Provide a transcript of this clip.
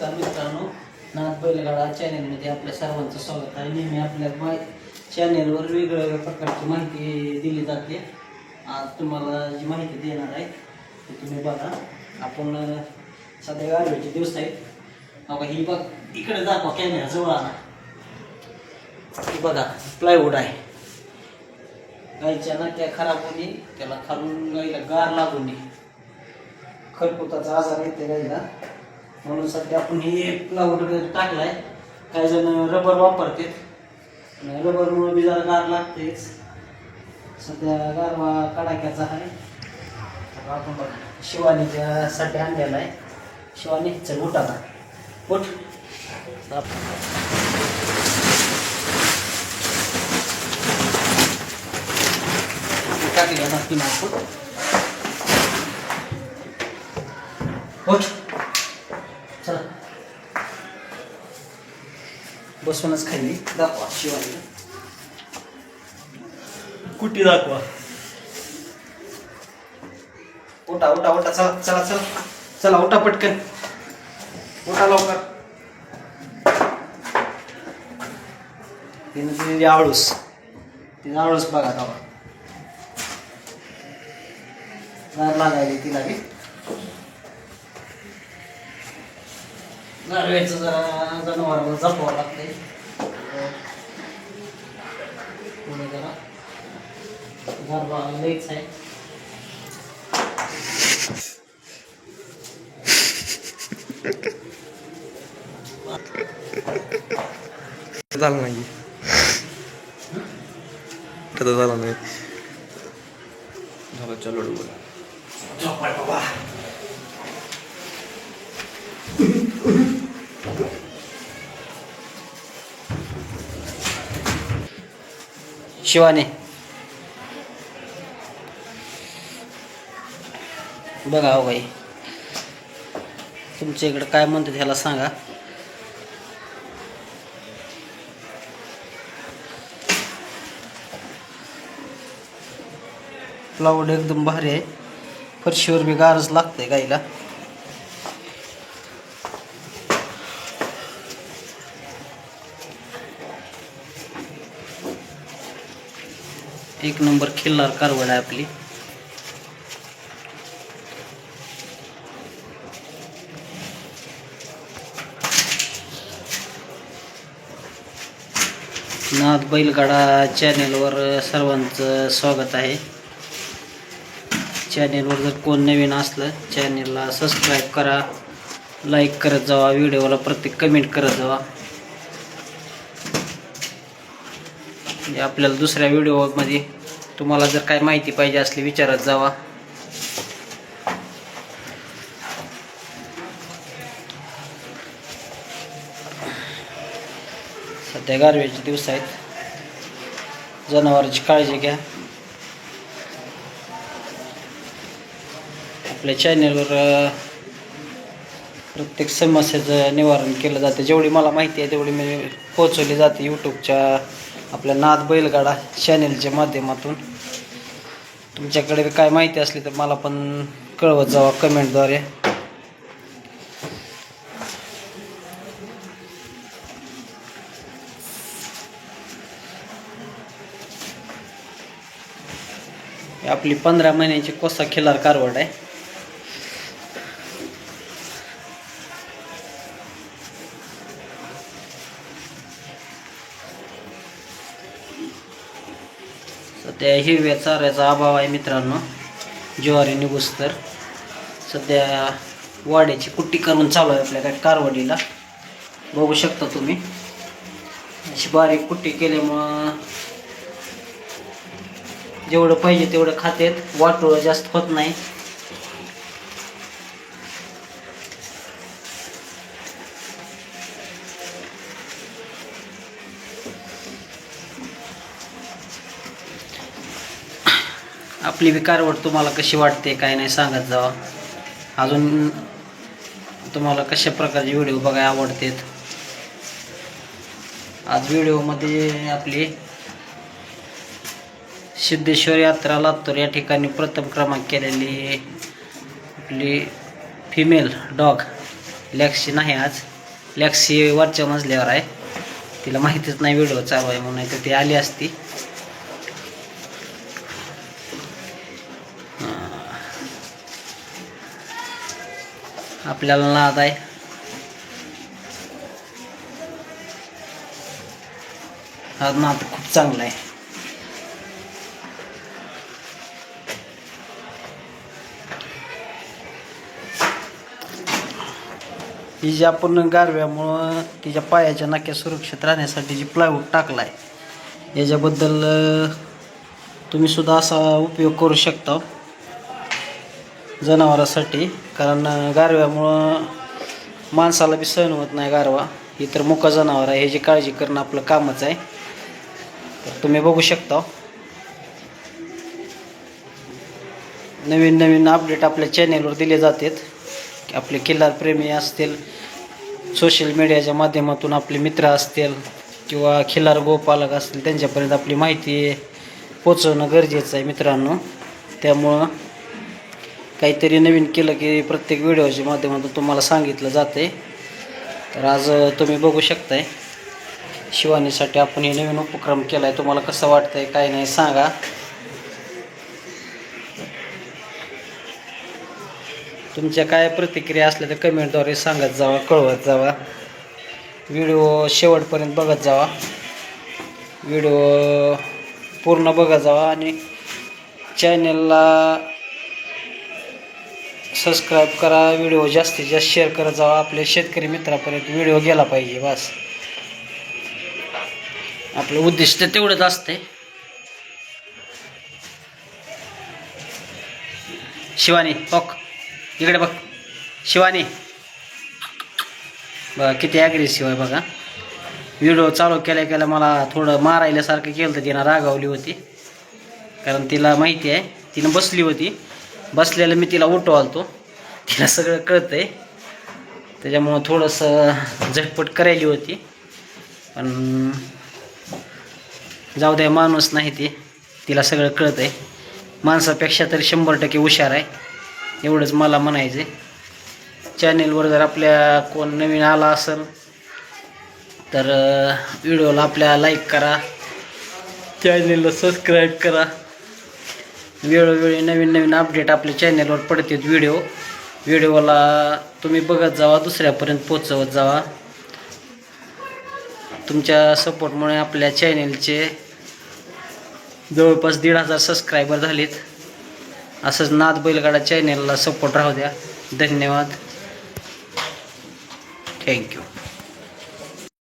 नमस्कार मित्रांनो, नाथ बैलगाडा चॅनेलमध्ये आपल्या सर्वांचं स्वागत आहे. नेहमी आपल्या चॅनेलवर वेगवेगळ्या प्रकारची माहिती दिली जाते. आज तुम्हाला जी माहिती देणार आहे ती तुम्ही बघा. आपण सध्या गारव्याचे दिवस आहेत. बघा ही बघ, इकडे दाखवा कॅमेरा जवळ आणा. ही बघा प्लायवूड आहे. गाईच्या नाक्या खराब होणे, त्याला खालून गाईला गार लागू नये, खरपुताचा आजार येते गाईला, म्हणून सध्या आपण हे प्लायवूड टाकलाय. काही जण रबर वापरतात, रबरमुळे बी जरा गार लागतेच. सध्या गारवा कडाक्याचा आहे. आपण बघा शिवानीच्यासाठी आणलेला आहे. शिवानी चल उठ आता, उठ. टाकली आता तीन आपण, उठ चला. बसूनच खाली दाखवा शिवानी, कुठे दाखवा. उठा उठा उठा, चला चला चला चला, उठा पटकन, उठा लवकर. तिने आळूस, तिने आळूस बघा गावा गार लागायला तिला बी. गारव्याचं जरा जनावरांना जपवावं लागतंय. पुढे जरा गारवा लईच आहे. झालं नाही, झालं नाही. झालं चलो झोपाय बाबा. शिवाने बघा हो बाई, तुमच्या इकडे काय म्हणतात ह्याला सांगा. प्लायवूड एकदम भारी आहे. फरशीवर बी गारच लागतंय गाईला. एक नंबर खिल्लार कारवड आहे आपली. नाथ बैलगाडा चॅनेलवर सर्वांचं स्वागत आहे. चॅनेलवर जर कोण नवीन असलं, चॅनेलला सबस्क्राईब करा, लाईक करत जावा, व्हिडिओला प्रत्येक कमेंट करत जावा. म्हणजे आपल्याला दुसऱ्या व्हिडिओमध्ये तुम्हाला जर काय माहिती पाहिजे असली विचारत जावा. सध्या गारव्याचे दिवस आहेत, जनावरांची काळजी घ्या. आपल्या चॅनेलवर प्रत्येक समस्येचं निवारण केलं जातं. जेवढी मला माहिती आहे तेवढी मी पोचवली जाते यूट्यूबच्या आपल्या नाथ बैलगाडा चॅनेलच्या माध्यमातून. तुमच्याकडे काय माहिती असली तर मला पण कळवत जावा कमेंटद्वारे. आपली 15 महिन्याची कोसा खिल्लार कारवड आहे. सध्या हिरव्या चाऱ्याचा अभाव आहे मित्रांनो. ज्वारी निघूस तर सध्या वाड्याची कुट्टी करून चालू आहे आपल्या कारवडीला. बघू शकता तुम्ही, अशी बारीक कुट्टी केल्यामुळं जेवढं पाहिजे तेवढं खातेत, वाटोळं जास्त होत नाही. आपली बी कारवड तुम्हाला कशी वाटते काय नाही सांगत जावा. अजून तुम्हाला कशा प्रकारचे व्हिडिओ बघायला आवडतात. आज व्हिडिओमध्ये आपली सिद्धेश्वर यात्रा लातूर या ठिकाणी प्रथम क्रमांक केलेली आपली फिमेल डॉग लॅक्सी नाही आज. लॅक्सी वरच्या मजल्यावर आहे, तिला माहितीच नाही व्हिडिओ चालू आहे म्हणून, नाही तर ती आली असती. आपल्याला नाद आहे. हा नाद खूप चांगला आहे. ही जी आपण गारव्यामुळं तिच्या पायाच्या नाक्या सुरक्षित राहण्यासाठी जी प्लायवूड टाकला आहे, याच्याबद्दल तुम्ही सुद्धा असा उपयोग करू शकता जनावरांसाठी. कारण गारव्यामुळं माणसाला बी सहन होत नाही गारवा. ही तर मुका जनावर आहे, ह्याची काळजी करणं आपलं कामच आहे. तर तुम्ही बघू शकता नवीन नवीन अपडेट आपल्या चॅनेलवर दिले जातात. आपले किल्लार प्रेमी असतील, सोशल मीडियाच्या माध्यमातून आपले मित्र असतील किंवा खिल्लार गोपालक असतील, त्यांच्यापर्यंत आपली माहिती पोचवणं गरजेचं आहे मित्रांनो. त्यामुळं काहीतरी नवीन केलं की प्रत्येक व्हिडिओच्या माध्यमातून तुम्हाला सांगितलं जाते. तर आज तुम्ही बघू शकताय शिवानीसाठी आपण हे नवीन उपक्रम केला आहे. तुम्हाला कसं वाटतंय काय नाही सांगा. तुमच्या काय प्रतिक्रिया असल्या तर कमेंटद्वारे सांगत जावा, कळवत जावा. व्हिडिओ शेवटपर्यंत बघत जावा, व्हिडिओ पूर्ण बघत जावा आणि चॅनलला सबस्क्राईब करा. व्हिडिओ जास्तीत जास्त शेअर करत जावा. आपल्या शेतकरी मित्रापर्यंत व्हिडिओ गेला पाहिजे, बस आपलं उद्दिष्ट तेवढंच असते. शिवानी ओक इकडे बघ, शिवानी बघा किती ॲग्रेसिव्ह आहे बघा. व्हिडिओ चालू केल्या मला थोडं मारायल्यासारखं केलं तर तिनं रागावली होती. कारण तिला माहिती आहे, तिनं बसली होती, बसलेलं मी तिला उठवालतो, तिला सगळं कळतं आहे. त्याच्यामुळं थोडंसं झटपट करायली होती. पण जाऊ द्या, माणूस नाही ती, तिला सगळं कळतं आहे. माणसापेक्षा तरी 100% हुशार आहे, एवढंच मला म्हणायचं आहे. चॅनेलवर जर आपल्या कोण नवीन आला असेल तर व्हिडिओला आपल्या लाईक करा, चॅनेलला सबस्क्राईब करा. वेळोवेळी नवीन नवीन अपडेट आपल्या चॅनेलवर पडतात. व्हिडिओला तुम्ही बघत जावा, दुसऱ्यापर्यंत पोचवत जावा. तुमच्या सपोर्टमुळे आपल्या चॅनेलचे जवळपास 1,500 सबस्क्रायबर झालेत. असंच नाद बैलगाडा चॅनेलला सपोर्ट राहू द्या. धन्यवाद, थँक्यू.